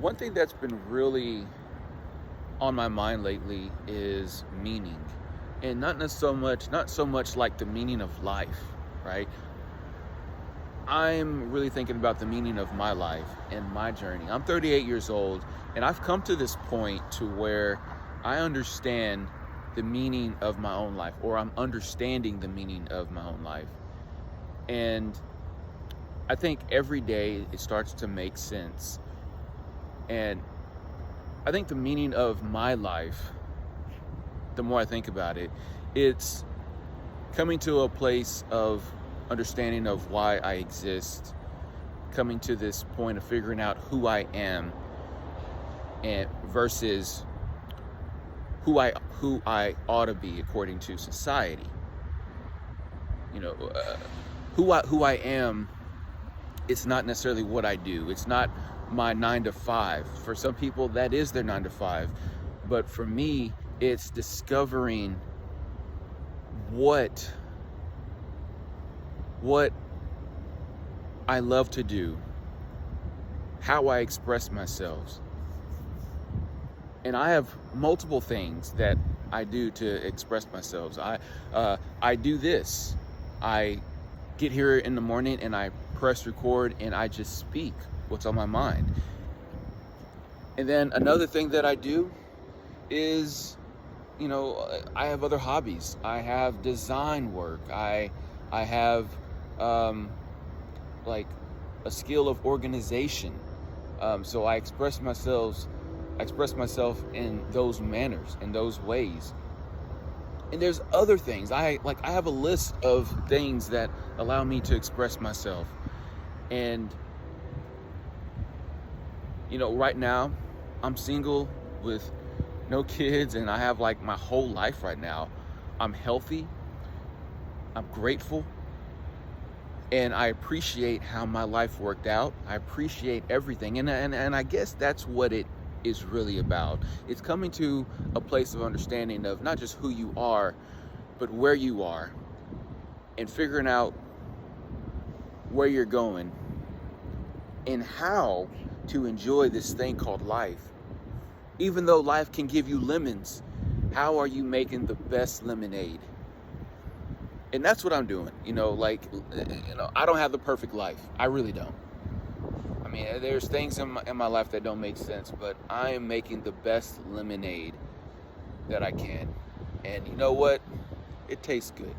One thing that's been really on my mind lately is meaning. And not so much like the meaning of life, right? I'm really thinking about the meaning of my life and my journey. I'm 38 years old, and I've come to this point to where I understand the meaning of my own life, or I'm understanding the meaning of my own life. And I think every day it starts to make sense. And I think the meaning of my life, the more I think about it, it's coming to a place of understanding of why I exist, coming to this point of figuring out who I am and versus who I ought to be according to society. You know, who I am. It's not necessarily what I do. It's not my 9 to 5. For some people, that is their 9 to 5. But for me, it's discovering what I love to do, how I express myself. And I have multiple things that I do to express myself. I do this. I get here in the morning and I press record and I just speak what's on my mind. And then another thing that I do is, I have other hobbies. I have design work. I have like a skill of organization. So I express myself in those manners, in those ways. And there's other things. I have a list of things that allow me to express myself. And right now I'm single with no kids, and I have like my whole life right now. I'm healthy. I'm grateful. And I appreciate how my life worked out. I appreciate everything. And I guess that's what it is really about. It's coming to a place of understanding of not just who you are, but where you are, and figuring out where you're going and how to enjoy this thing called life. Even though life can give you lemons, how are you making the best lemonade? And that's what I'm doing. I don't have the perfect life. I really don't. I mean, there's things in my life that don't make sense, but I am making the best lemonade that I can. And you know what? It tastes good.